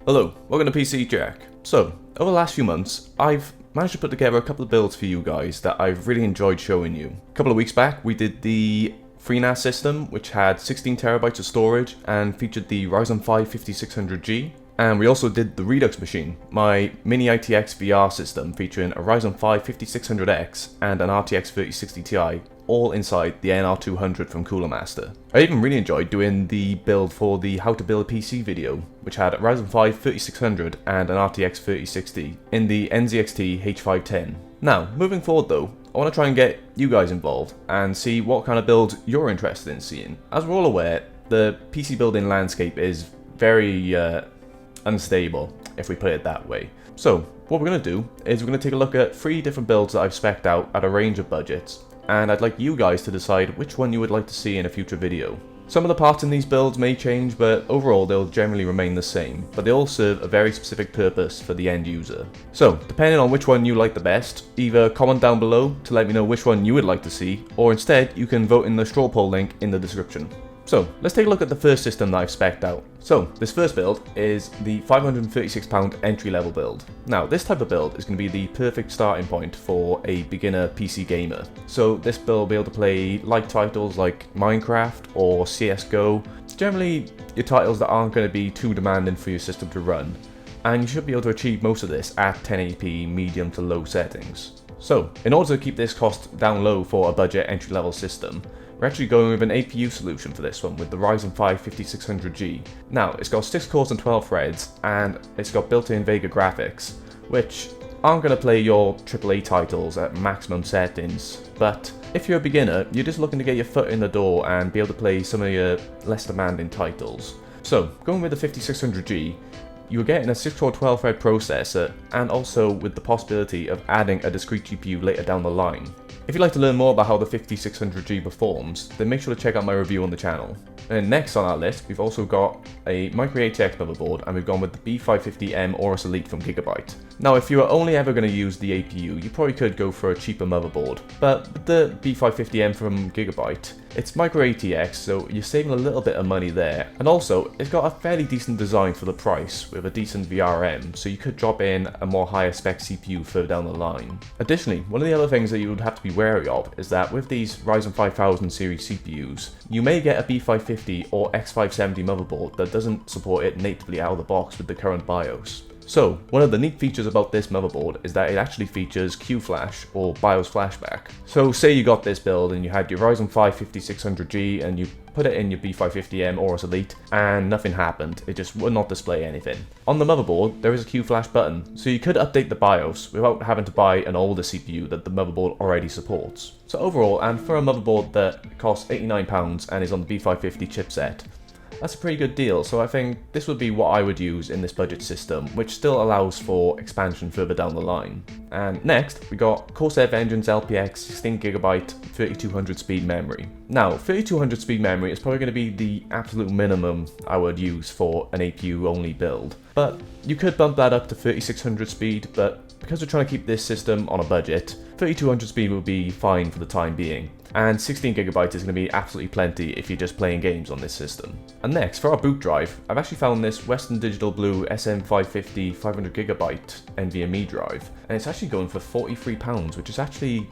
Hello, welcome to PC Jack. So, over the last few months, I've managed to put together a couple of builds for you guys that I've really enjoyed showing you. A couple of weeks back, we did the FreeNAS system, which had 16TB of storage and featured the Ryzen 5 5600G. And we also did the Redux machine, my mini ITX VR system featuring a Ryzen 5 5600X and an RTX 3060 Ti, all inside the NR200 from Cooler Master. I even really enjoyed doing the build for the How to Build a PC video, which had a Ryzen 5 3600 and an RTX 3060 in the NZXT H510. Now, moving forward though, I want to try and get you guys involved and see what kind of builds you're interested in seeing. As we're all aware, the PC building landscape is very unstable, if we put it that way. So, what we're going to do is we're going to take a look at 3 different builds that I've spec'd out at a range of budgets, and I'd like you guys to decide which one you would like to see in a future video. Some of the parts in these builds may change, but overall they'll generally remain the same, but they all serve a very specific purpose for the end user. So, depending on which one you like the best, either comment down below to let me know which one you would like to see, or instead you can vote in the straw poll link in the description. So, let's take a look at the first system that I've spec'd out. So, this first build is the £536 entry-level build. Now, this type of build is going to be the perfect starting point for a beginner PC gamer. So, this build will be able to play light titles like Minecraft or CSGO, generally your titles that aren't going to be too demanding for your system to run. And you should be able to achieve most of this at 1080p medium to low settings. So, in order to keep this cost down low for a budget entry-level system, we're actually going with an APU solution for this one with the Ryzen 5 5600G. Now, it's got 6 cores and 12 threads, and it's got built-in Vega graphics, which aren't going to play your AAA titles at maximum settings, but if you're a beginner, you're just looking to get your foot in the door and be able to play some of your less demanding titles. So, going with the 5600G, you're getting a 6-core 12-thread processor, and also with the possibility of adding a discrete GPU later down the line. If you'd like to learn more about how the 5600G performs, then make sure to check out my review on the channel. And next on our list, we've also got a Micro ATX motherboard, and we've gone with the B550M Aorus Elite from Gigabyte. Now, if you are only ever going to use the APU, you probably could go for a cheaper motherboard, but with the B550M from Gigabyte, it's Micro ATX, so you're saving a little bit of money there, and also it's got a fairly decent design for the price with a decent VRM, so you could drop in a more higher spec CPU further down the line. Additionally, one of the other things that you would have to be wary of is that with these Ryzen 5000 series CPUs, you may get a B550 or X570 motherboard that doesn't support it natively out of the box with the current BIOS. So, one of the neat features about this motherboard is that it actually features Q-Flash or BIOS flashback. So say you got this build and you had your Ryzen 5 5600G and you put it in your B550M Aorus Elite and nothing happened, it just would not display anything. On the motherboard, there is a Q-Flash button, so you could update the BIOS without having to buy an older CPU that the motherboard already supports. So overall, and for a motherboard that costs £89 and is on the B550 chipset, that's a pretty good deal, so I think this would be what I would use in this budget system, which still allows for expansion further down the line. And next, we got Corsair Vengeance LPX 16GB 3200 speed memory. Now, 3200 speed memory is probably going to be the absolute minimum I would use for an APU only build, but you could bump that up to 3600 speed, but because we're trying to keep this system on a budget, 3200 speed will be fine for the time being. And 16GB is going to be absolutely plenty if you're just playing games on this system. And next, for our boot drive, I've actually found this Western Digital Blue SM550 500GB NVMe drive, and it's actually going for £43, which is actually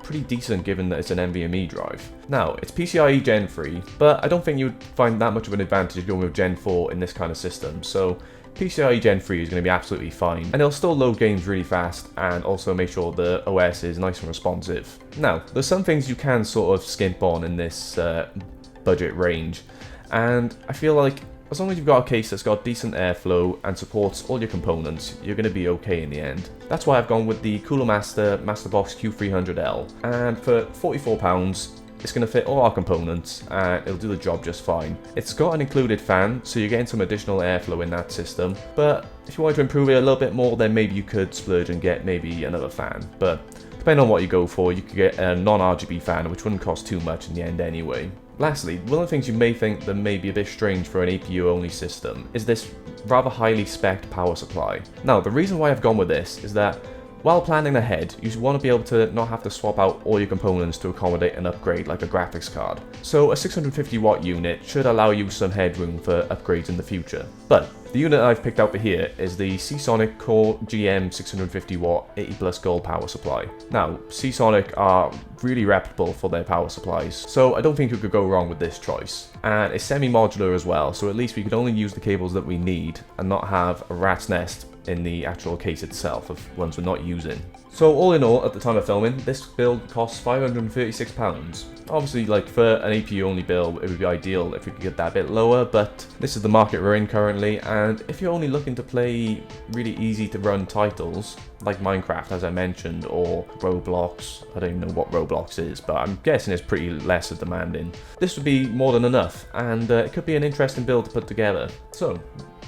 pretty decent given that it's an NVMe drive. Now, it's PCIe Gen 3, but I don't think you'd find that much of an advantage going with Gen 4 in this kind of system, so PCIe Gen 3 is going to be absolutely fine, and it'll still load games really fast and also make sure the OS is nice and responsive. Now, there's some things you can sort of skimp on in this budget range, and I feel like as long as you've got a case that's got decent airflow and supports all your components, you're going to be okay in the end. That's why I've gone with the Cooler Master Masterbox Q300L, and for £44, it's going to fit all our components and it'll do the job just fine. It's got an included fan, so you're getting some additional airflow in that system, but if you wanted to improve it a little bit more, then maybe you could splurge and get maybe another fan. But depending on what you go for, you could get a non-RGB fan, which wouldn't cost too much in the end anyway. Lastly, one of the things you may think that may be a bit strange for an APU only system is this rather highly spec'd power supply. Now, the reason why I've gone with this is that while planning ahead, you want to be able to not have to swap out all your components to accommodate an upgrade like a graphics card. So a 650 watt unit should allow you some headroom for upgrades in the future. But the unit I've picked out for here is the Seasonic Core GM 650 watt 80 plus gold power supply. Now, Seasonic are really reputable for their power supplies, so I don't think you could go wrong with this choice. And it's semi-modular as well, so at least we could only use the cables that we need and not have a rat's nest in the actual case itself of ones we're not using. So all in all, at the time of filming, this build costs £536. Obviously, like for an APU only build, it would be ideal if we could get that a bit lower, but this is the market we're in currently, and if you're only looking to play really easy to run titles, like Minecraft as I mentioned, or Roblox, I don't even know what Roblox is, but I'm guessing it's pretty less demanding, this would be more than enough, and it could be an interesting build to put together. So,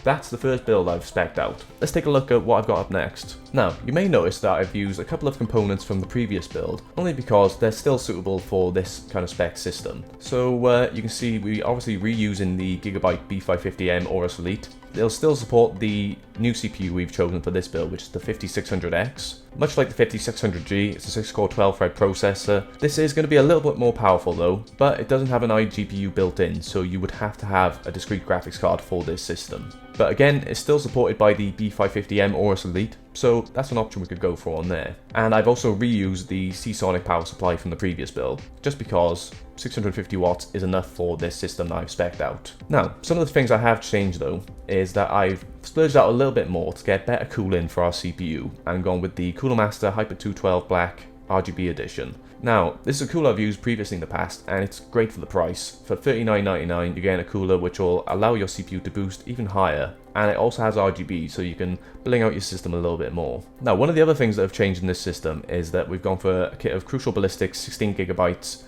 that's the first build I've spec'd out. Let's take a look at what I've got up next. Now, you may notice that I've used a couple of components from the previous build, only because they're still suitable for this kind of spec system. So you can see we obviously reusing the Gigabyte B550M Aorus Elite. It'll still support the new CPU we've chosen for this build, which is the 5600X. Much like the 5600G, it's a 6-core 12-thread processor. This is going to be a little bit more powerful though, but it doesn't have an iGPU built in, so you would have to have a discrete graphics card for this system. But again, it's still supported by the B550M Aorus Elite, so that's an option we could go for on there. And I've also reused the Seasonic power supply from the previous build, just because 650 watts is enough for this system that I've spec'd out. Now, some of the things I have changed though, is that I've splurged out a little bit more to get better cooling for our CPU, and gone with the Cooler Master Hyper 212 Black RGB edition. Now, this is a cooler I've used previously in the past, and it's great for the price. For $39.99, you're getting a cooler which will allow your CPU to boost even higher, and it also has RGB, so you can bling out your system a little bit more. Now, one of the other things that have changed in this system is that we've gone for a kit of Crucial Ballistics 16GB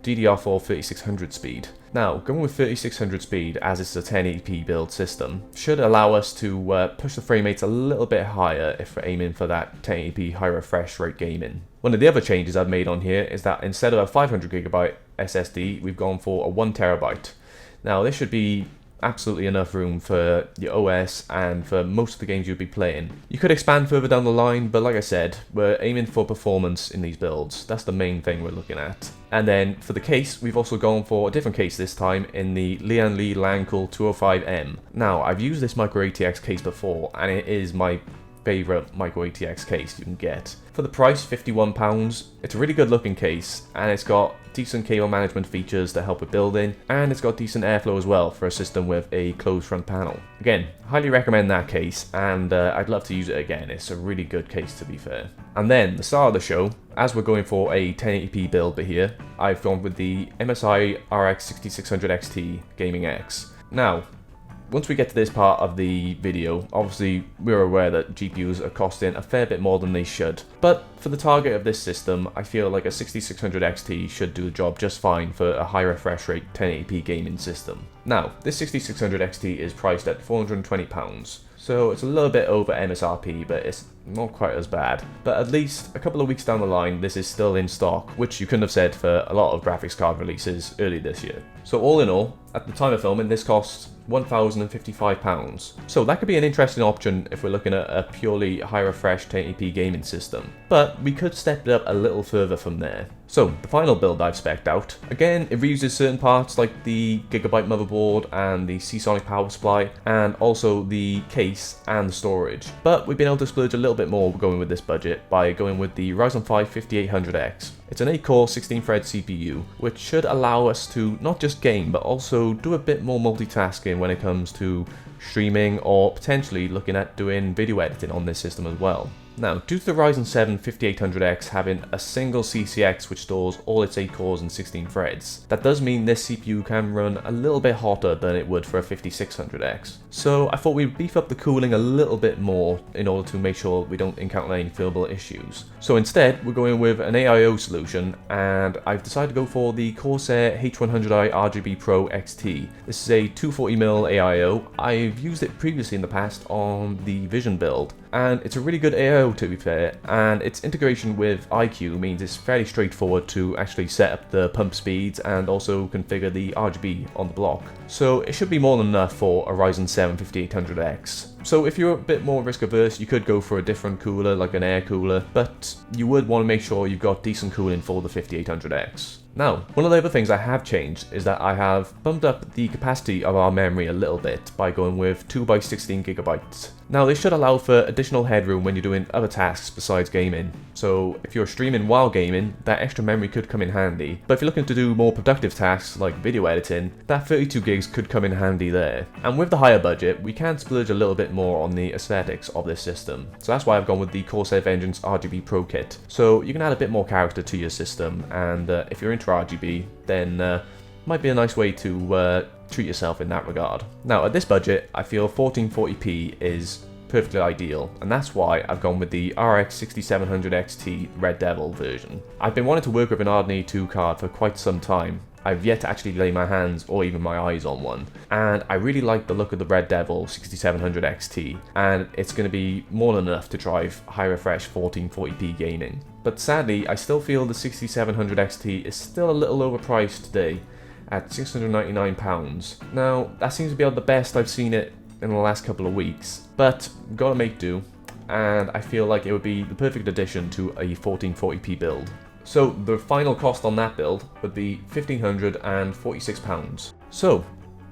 DDR4 3600 speed. Now, going with 3600 speed, as it's a 1080p build system, should allow us to push the frame rates a little bit higher if we're aiming for that 1080p high refresh rate gaming. One of the other changes I've made on here is that instead of a 500GB SSD, we've gone for a 1TB. Now, this should be absolutely enough room for your OS and for most of the games you'll be playing. You could expand further down the line, but like I said, we're aiming for performance in these builds. That's the main thing we're looking at. And then for the case, we've also gone for a different case this time in the Lian Li Lancool 205M. Now, I've used this micro ATX case before, and it is my favourite micro ATX case you can get. For the price, £51, it's a really good looking case, and it's got decent cable management features that help with building, and it's got decent airflow as well for a system with a closed front panel. Again, highly recommend that case, and I'd love to use it again. It's a really good case, to be fair. And then the star of the show, as we're going for a 1080p build but here, I've gone with the MSI RX 6600 XT Gaming X. Now, once we get to this part of the video, obviously we're aware that GPUs are costing a fair bit more than they should, but for the target of this system, I feel like a 6600 XT should do the job just fine for a high refresh rate 1080p gaming system. Now, this 6600 XT is priced at £420, so it's a little bit over MSRP, but it's not quite as bad. But at least a couple of weeks down the line, this is still in stock, which you couldn't have said for a lot of graphics card releases early this year. So all in all, at the time of filming, this costs £1,055. So that could be an interesting option if we're looking at a purely high refresh 1080p gaming system. But we could step it up a little further from there. So the final build I've spec'd out, again it reuses certain parts like the Gigabyte motherboard and the Seasonic power supply, and also the case and the storage. But we've been able to splurge a little bit more going with this budget by going with the Ryzen 5 5800X. It's an 8-core 16-thread CPU, which should allow us to not just game, but also do a bit more multitasking when it comes to streaming or potentially looking at doing video editing on this system as well. Now, due to the Ryzen 7 5800X having a single CCX which stores all its 8 cores and 16 threads, that does mean this CPU can run a little bit hotter than it would for a 5600X. So I thought we'd beef up the cooling a little bit more in order to make sure we don't encounter any thermal issues. So instead, we're going with an AIO solution, and I've decided to go for the Corsair H100i RGB Pro XT. This is a 240mm AIO. I've used it previously in the past on the Vision build, and it's a really good AIO to be fair, and its integration with iQOO means it's fairly straightforward to actually set up the pump speeds and also configure the RGB on the block. So it should be more than enough for a Ryzen 7 5800X. So if you're a bit more risk averse, you could go for a different cooler like an air cooler, but you would want to make sure you've got decent cooling for the 5800X. Now, one of the other things I have changed is that I have bumped up the capacity of our memory a little bit by going with 2x16GB. Now, this should allow for additional headroom when you're doing other tasks besides gaming. So if you're streaming while gaming, that extra memory could come in handy. But if you're looking to do more productive tasks like video editing, that 32 gigs could come in handy there. And with the higher budget, we can splurge a little bit more on the aesthetics of this system. So that's why I've gone with the Corsair Vengeance RGB Pro Kit. So you can add a bit more character to your system, and if you're into RGB, then might be a nice way to treat yourself in that regard. Now, at this budget, I feel 1440p is perfectly ideal, and that's why I've gone with the RX 6700 XT Red Devil version. I've been wanting to work with an Ardent A2 card for quite some time. I've yet to actually lay my hands or even my eyes on one, and I really like the look of the Red Devil 6700 XT, and it's going to be more than enough to drive high refresh 1440p gaming. But sadly, I still feel the 6700 XT is still a little overpriced today at £699. Now, that seems to be about the best I've seen it in the last couple of weeks, but gotta make do, and I feel like it would be the perfect addition to a 1440p build. So the final cost on that build would be £1,546. So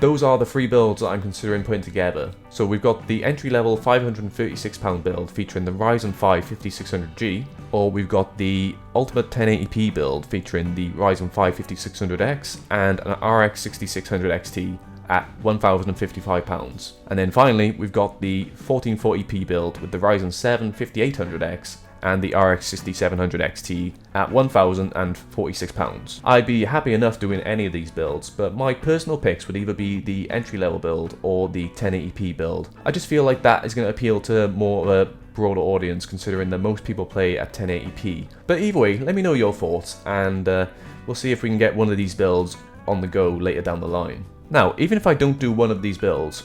those are the 3 builds that I'm considering putting together. So we've got the entry-level £536 build featuring the Ryzen 5 5600G, or we've got the Ultimate 1080p build featuring the Ryzen 5 5600X and an RX 6600 XT at £1,055. And then finally, we've got the 1440p build with the Ryzen 7 5800X and the RX 6700 XT at £1,046. I'd be happy enough doing any of these builds, but my personal picks would either be the entry-level build or the 1080p build. I just feel like that is going to appeal to more of a broader audience, considering that most people play at 1080p. But either way, let me know your thoughts, and we'll see if we can get one of these builds on the go later down the line. Now, even if I don't do one of these builds,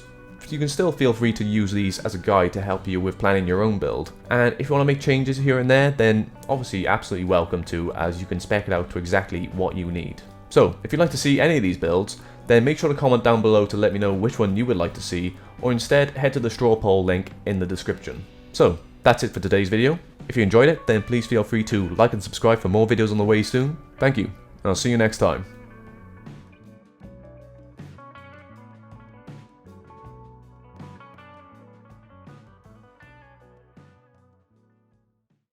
you can still feel free to use these as a guide to help you with planning your own build. And if you want to make changes here and there, then obviously absolutely welcome to, as you can spec it out to exactly what you need. So if you'd like to see any of these builds, then make sure to comment down below to let me know which one you would like to see, or instead head to the straw poll link in the description. So that's it for today's video. If you enjoyed it, then please feel free to like and subscribe for more videos on the way soon. Thank you, and I'll see you next time.